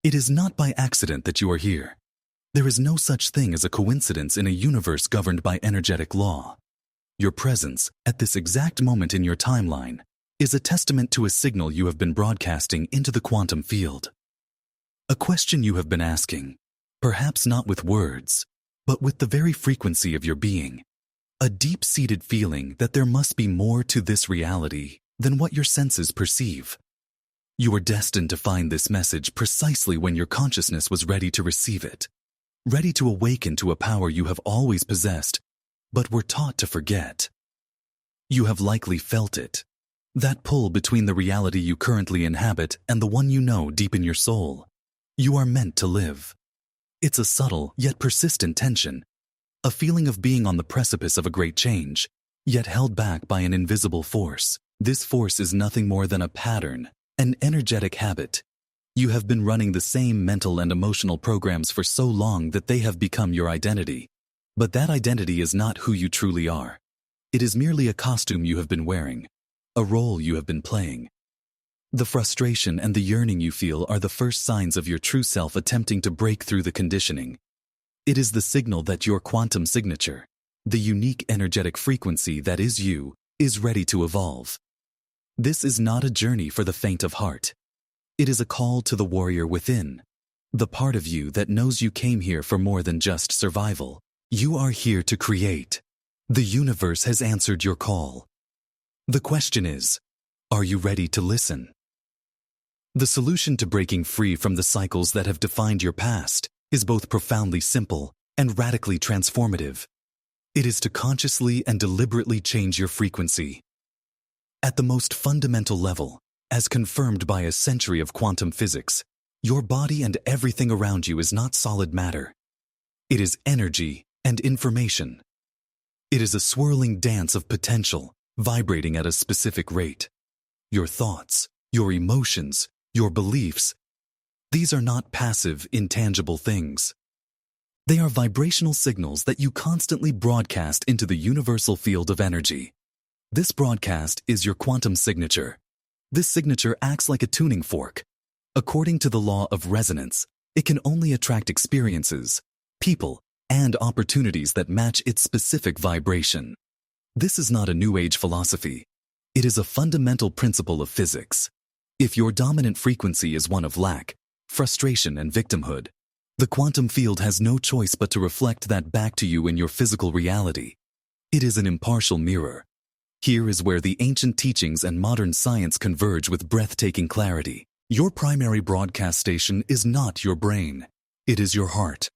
It is not by accident that you are here. There is no such thing as a coincidence in a universe governed by energetic law. Your presence, at this exact moment in your timeline, is a testament to a signal you have been broadcasting into the quantum field. A question you have been asking, perhaps not with words, but with the very frequency of your being. A deep-seated feeling that there must be more to this reality than what your senses perceive. You were destined to find this message precisely when your consciousness was ready to receive it, ready to awaken to a power you have always possessed, but were taught to forget. You have likely felt it, that pull between the reality you currently inhabit and the one you know deep in your soul. You are meant to live. It's a subtle yet persistent tension, a feeling of being on the precipice of a great change, yet held back by an invisible force. This force is nothing more than a pattern, an energetic habit. You have been running the same mental and emotional programs for so long that they have become your identity. But that identity is not who you truly are. It is merely a costume you have been wearing, a role you have been playing. The frustration and the yearning you feel are the first signs of your true self attempting to break through the conditioning. It is the signal that your quantum signature, the unique energetic frequency that is you, is ready to evolve. This is not a journey for the faint of heart. It is a call to the warrior within, the part of you that knows you came here for more than just survival. You are here to create. The universe has answered your call. The question is, are you ready to listen? The solution to breaking free from the cycles that have defined your past is both profoundly simple and radically transformative. It is to consciously and deliberately change your frequency. At the most fundamental level, as confirmed by a century of quantum physics, your body and everything around you is not solid matter. It is energy and information. It is a swirling dance of potential, vibrating at a specific rate. Your thoughts, your emotions, your beliefs, these are not passive, intangible things. They are vibrational signals that you constantly broadcast into the universal field of energy. This broadcast is your quantum signature. This signature acts like a tuning fork. According to the law of resonance, it can only attract experiences, people, and opportunities that match its specific vibration. This is not a New Age philosophy. It is a fundamental principle of physics. If your dominant frequency is one of lack, frustration, and victimhood, the quantum field has no choice but to reflect that back to you in your physical reality. It is an impartial mirror. Here is where the ancient teachings and modern science converge with breathtaking clarity. Your primary broadcast station is not your brain. It is your heart.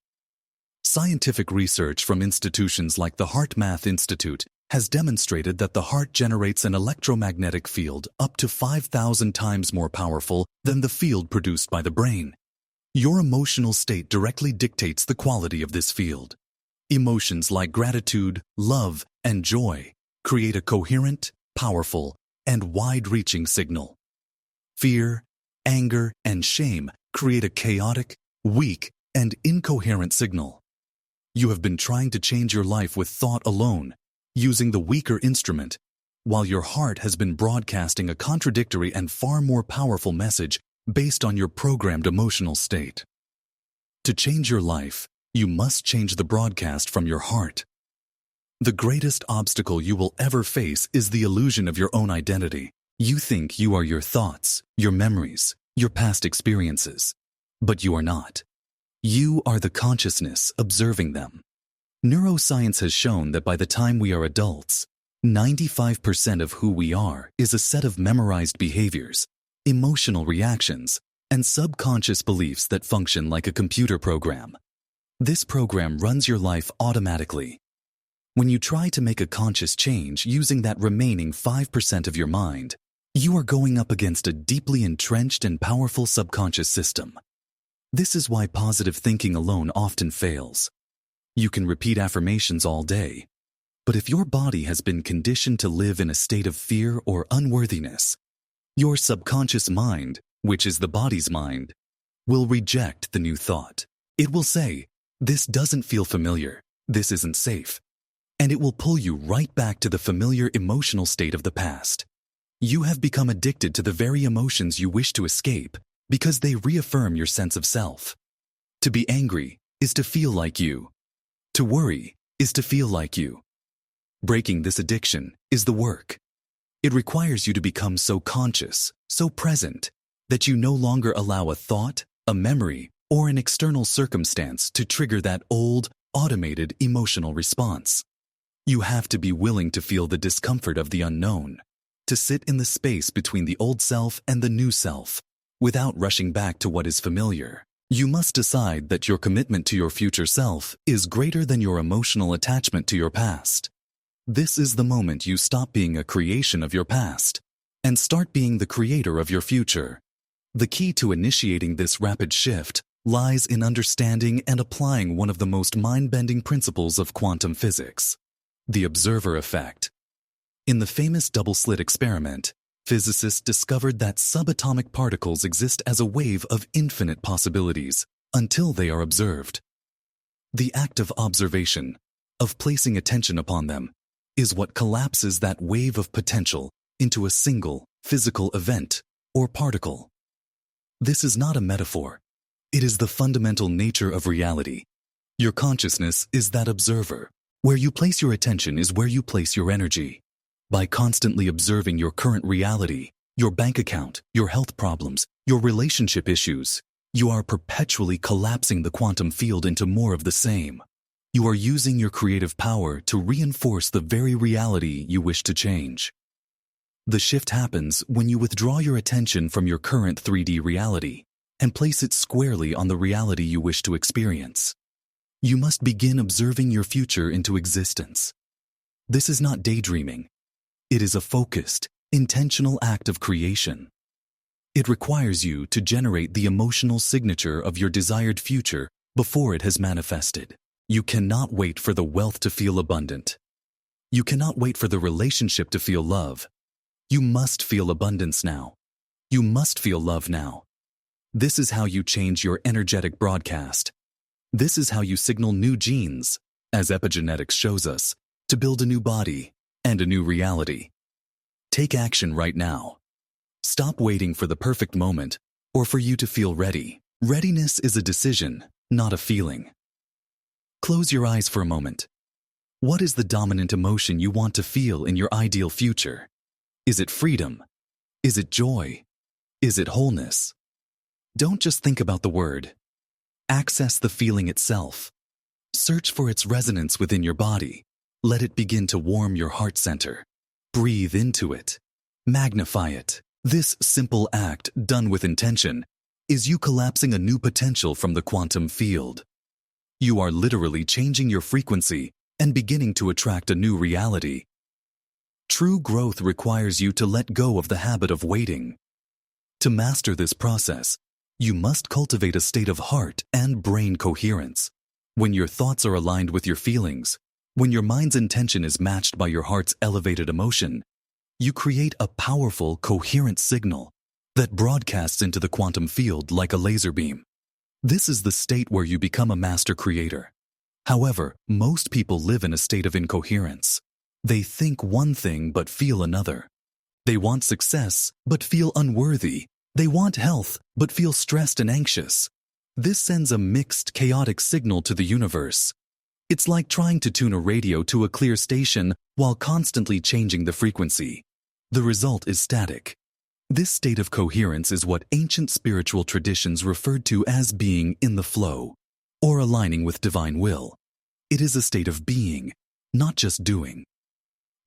Scientific research from institutions like the Heart Math Institute has demonstrated that the heart generates an electromagnetic field up to 5,000 times more powerful than the field produced by the brain. Your emotional state directly dictates the quality of this field. Emotions like gratitude, love, and joy create a coherent, powerful, and wide-reaching signal. Fear, anger, and shame create a chaotic, weak, and incoherent signal. You have been trying to change your life with thought alone, using the weaker instrument, while your heart has been broadcasting a contradictory and far more powerful message based on your programmed emotional state. To change your life, you must change the broadcast from your heart. The greatest obstacle you will ever face is the illusion of your own identity. You think you are your thoughts, your memories, your past experiences, but you are not. You are the consciousness observing them. Neuroscience has shown that by the time we are adults, 95% of who we are is a set of memorized behaviors, emotional reactions, and subconscious beliefs that function like a computer program. This program runs your life automatically. When you try to make a conscious change using that remaining 5% of your mind, you are going up against a deeply entrenched and powerful subconscious system. This is why positive thinking alone often fails. You can repeat affirmations all day, but if your body has been conditioned to live in a state of fear or unworthiness, your subconscious mind, which is the body's mind, will reject the new thought. It will say, "This doesn't feel familiar, this isn't safe," and it will pull you right back to the familiar emotional state of the past. You have become addicted to the very emotions you wish to escape because they reaffirm your sense of self. To be angry is to feel like you. To worry is to feel like you. Breaking this addiction is the work. It requires you to become so conscious, so present, that you no longer allow a thought, a memory, or an external circumstance to trigger that old, automated emotional response. You have to be willing to feel the discomfort of the unknown, to sit in the space between the old self and the new self, without rushing back to what is familiar. You must decide that your commitment to your future self is greater than your emotional attachment to your past. This is the moment you stop being a creation of your past and start being the creator of your future. The key to initiating this rapid shift lies in understanding and applying one of the most mind-bending principles of quantum physics, the observer effect. In the famous double-slit experiment, physicists discovered that subatomic particles exist as a wave of infinite possibilities until they are observed. The act of observation, of placing attention upon them, is what collapses that wave of potential into a single physical event or particle. This is not a metaphor. It is the fundamental nature of reality. Your consciousness is that observer. Where you place your attention is where you place your energy. By constantly observing your current reality, your bank account, your health problems, your relationship issues, you are perpetually collapsing the quantum field into more of the same. You are using your creative power to reinforce the very reality you wish to change. The shift happens when you withdraw your attention from your current 3D reality and place it squarely on the reality you wish to experience. You must begin observing your future into existence. This is not daydreaming. It is a focused, intentional act of creation. It requires you to generate the emotional signature of your desired future before it has manifested. You cannot wait for the wealth to feel abundant. You cannot wait for the relationship to feel love. You must feel abundance now. You must feel love now. This is how you change your energetic broadcast. This is how you signal new genes, as epigenetics shows us, to build a new body and a new reality. Take action right now. Stop waiting for the perfect moment or for you to feel ready. Readiness is a decision, not a feeling. Close your eyes for a moment. What is the dominant emotion you want to feel in your ideal future? Is it freedom? Is it joy? Is it wholeness? Don't just think about the word. Access the feeling itself. Search for its resonance within your body. Let it begin to warm your heart center. Breathe into it. Magnify it. This simple act, done with intention, is you collapsing a new potential from the quantum field. You are literally changing your frequency and beginning to attract a new reality. True growth requires you to let go of the habit of waiting. To master this process, you must cultivate a state of heart and brain coherence. When your thoughts are aligned with your feelings, when your mind's intention is matched by your heart's elevated emotion, you create a powerful, coherent signal that broadcasts into the quantum field like a laser beam. This is the state where you become a master creator. However, most people live in a state of incoherence. They think one thing but feel another. They want success but feel unworthy. They want health but feel stressed and anxious. This sends a mixed, chaotic signal to the universe. It's like trying to tune a radio to a clear station while constantly changing the frequency. The result is static. This state of coherence is what ancient spiritual traditions referred to as being in the flow, or aligning with divine will. It is a state of being, not just doing.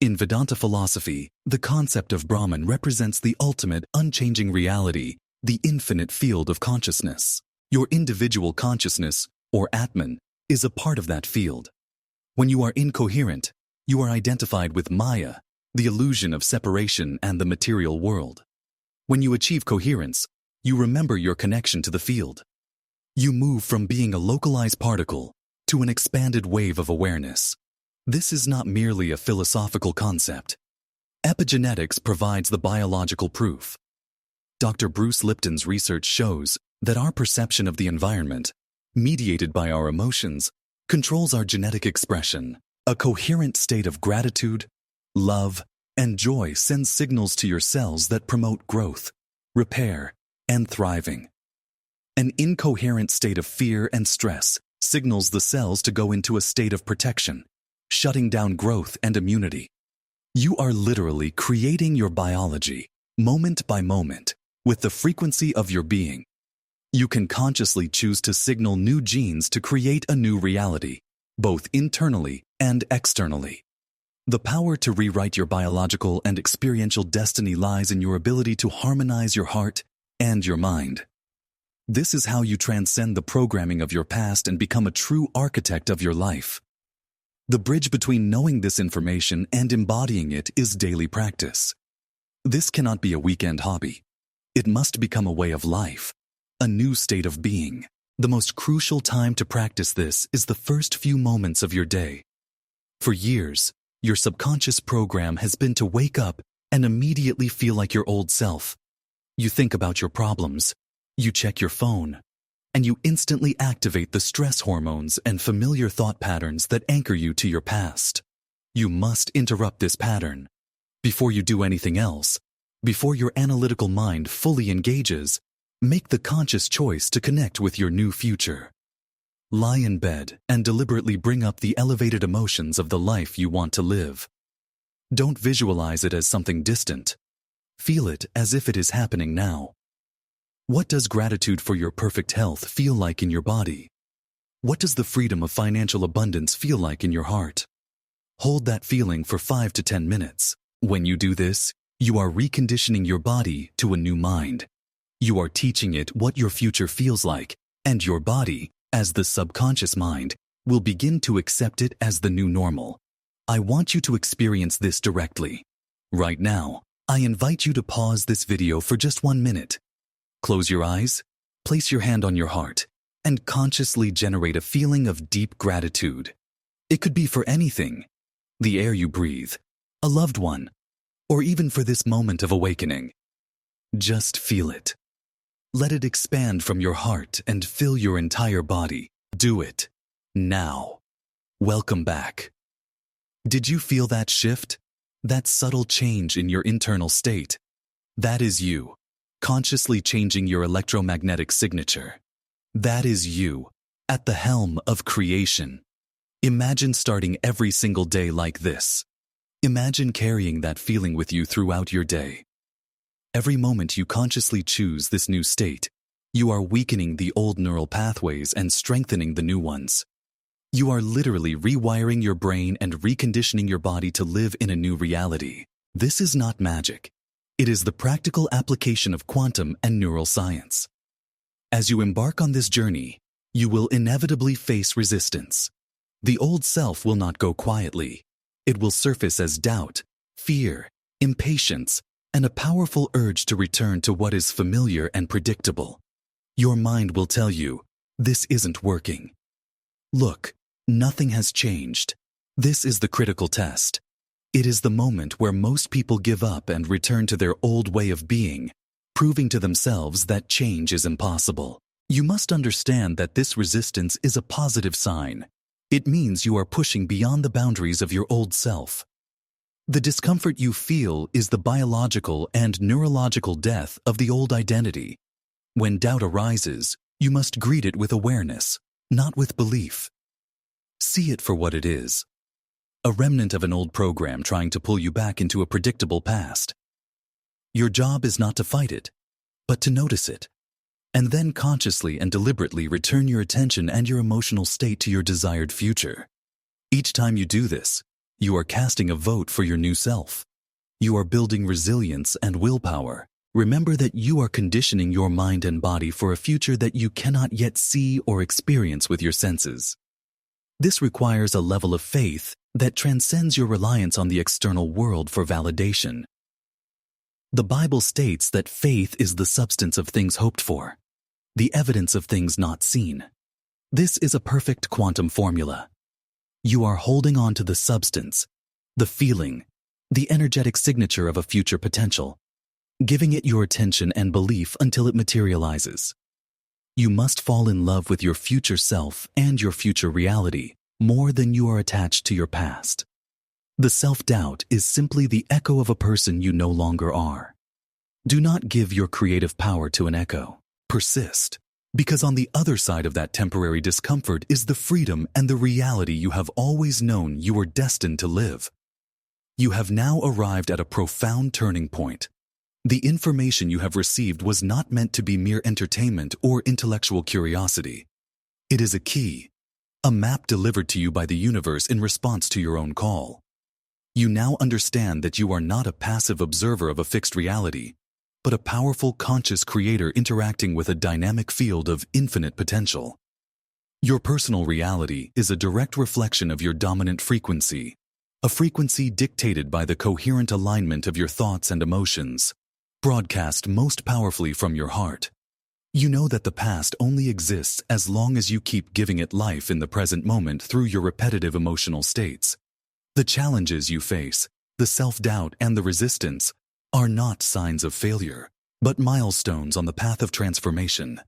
In Vedanta philosophy, the concept of Brahman represents the ultimate, unchanging reality, the infinite field of consciousness. Your individual consciousness, or Atman, is a part of that field. When you are incoherent, you are identified with Maya, the illusion of separation and the material world. When you achieve coherence, you remember your connection to the field. You move from being a localized particle to an expanded wave of awareness. This is not merely a philosophical concept. Epigenetics provides the biological proof. Dr. Bruce Lipton's research shows that our perception of the environment, mediated by our emotions, controls our genetic expression. A coherent state of gratitude, love, and joy sends signals to your cells that promote growth, repair, and thriving. An incoherent state of fear and stress signals the cells to go into a state of protection, shutting down growth and immunity. You are literally creating your biology, moment by moment, with the frequency of your being. You can consciously choose to signal new genes to create a new reality, both internally and externally. The power to rewrite your biological and experiential destiny lies in your ability to harmonize your heart and your mind. This is how you transcend the programming of your past and become a true architect of your life. The bridge between knowing this information and embodying it is daily practice. This cannot be a weekend hobby. It must become a way of life, a new state of being. The most crucial time to practice this is the first few moments of your day. For years, your subconscious program has been to wake up and immediately feel like your old self. You think about your problems, you check your phone, and you instantly activate the stress hormones and familiar thought patterns that anchor you to your past. You must interrupt this pattern. Before you do anything else, before your analytical mind fully engages, make the conscious choice to connect with your new future. Lie in bed and deliberately bring up the elevated emotions of the life you want to live. Don't visualize it as something distant. Feel it as if it is happening now. What does gratitude for your perfect health feel like in your body? What does the freedom of financial abundance feel like in your heart? Hold that feeling for 5 to 10 minutes. When you do this, you are reconditioning your body to a new mind. You are teaching it what your future feels like, and your body, as the subconscious mind, will begin to accept it as the new normal. I want you to experience this directly. Right now, I invite you to pause this video for just 1 minute. Close your eyes, place your hand on your heart, and consciously generate a feeling of deep gratitude. It could be for anything: the air you breathe, a loved one, or even for this moment of awakening. Just feel it. Let it expand from your heart and fill your entire body. Do it now. Welcome back. Did you feel that shift? That subtle change in your internal state? That is you, consciously changing your electromagnetic signature. That is you, at the helm of creation. Imagine starting every single day like this. Imagine carrying that feeling with you throughout your day. Every moment you consciously choose this new state, you are weakening the old neural pathways and strengthening the new ones. You are literally rewiring your brain and reconditioning your body to live in a new reality. This is not magic. It is the practical application of quantum and neural science. As you embark on this journey, you will inevitably face resistance. The old self will not go quietly. It will surface as doubt, fear, impatience, and a powerful urge to return to what is familiar and predictable. Your mind will tell you, this isn't working. Look, nothing has changed. This is the critical test. It is the moment where most people give up and return to their old way of being, proving to themselves that change is impossible. You must understand that this resistance is a positive sign. It means you are pushing beyond the boundaries of your old self. The discomfort you feel is the biological and neurological death of the old identity. When doubt arises, you must greet it with awareness, not with belief. See it for what it is: a remnant of an old program trying to pull you back into a predictable past. Your job is not to fight it, but to notice it, and then consciously and deliberately return your attention and your emotional state to your desired future. Each time you do this, you are casting a vote for your new self. You are building resilience and willpower. Remember that you are conditioning your mind and body for a future that you cannot yet see or experience with your senses. This requires a level of faith that transcends your reliance on the external world for validation. The Bible states that faith is the substance of things hoped for, the evidence of things not seen. This is a perfect quantum formula. You are holding on to the substance, the feeling, the energetic signature of a future potential, giving it your attention and belief until it materializes. You must fall in love with your future self and your future reality more than you are attached to your past. The self-doubt is simply the echo of a person you no longer are. Do not give your creative power to an echo. Persist, because on the other side of that temporary discomfort is the freedom and the reality you have always known you were destined to live. You have now arrived at a profound turning point. The information you have received was not meant to be mere entertainment or intellectual curiosity. It is a key, a map delivered to you by the universe in response to your own call. You now understand that you are not a passive observer of a fixed reality, but a powerful conscious creator interacting with a dynamic field of infinite potential. Your personal reality is a direct reflection of your dominant frequency, a frequency dictated by the coherent alignment of your thoughts and emotions, broadcast most powerfully from your heart. You know that the past only exists as long as you keep giving it life in the present moment through your repetitive emotional states. The challenges you face, the self-doubt and the resistance, are not signs of failure, but milestones on the path of transformation,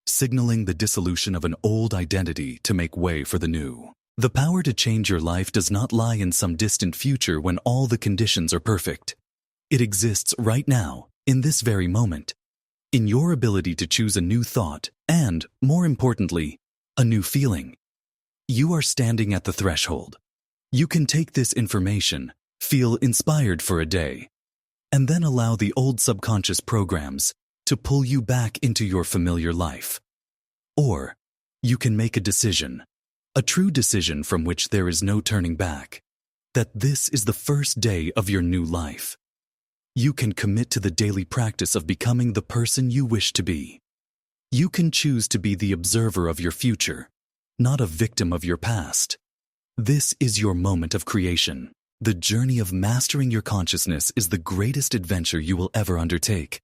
signaling the dissolution of an old identity to make way for the new. The power to change your life does not lie in some distant future when all the conditions are perfect. It exists right now, in this very moment, in your ability to choose a new thought and, more importantly, a new feeling. You are standing at the threshold. You can take this information, feel inspired for a day, and then allow the old subconscious programs to pull you back into your familiar life. Or, you can make a decision, a true decision from which there is no turning back, that this is the first day of your new life. You can commit to the daily practice of becoming the person you wish to be. You can choose to be the observer of your future, not a victim of your past. This is your moment of creation. The journey of mastering your consciousness is the greatest adventure you will ever undertake.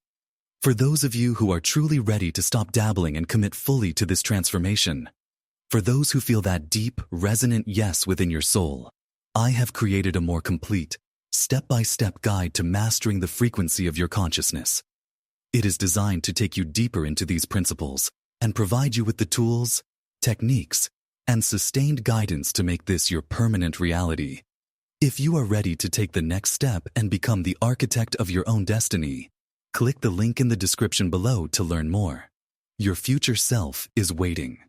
For those of you who are truly ready to stop dabbling and commit fully to this transformation, for those who feel that deep, resonant yes within your soul, I have created a more complete, step-by-step guide to mastering the frequency of your consciousness. It is designed to take you deeper into these principles and provide you with the tools, techniques, and sustained guidance to make this your permanent reality. If you are ready to take the next step and become the architect of your own destiny, click the link in the description below to learn more. Your future self is waiting.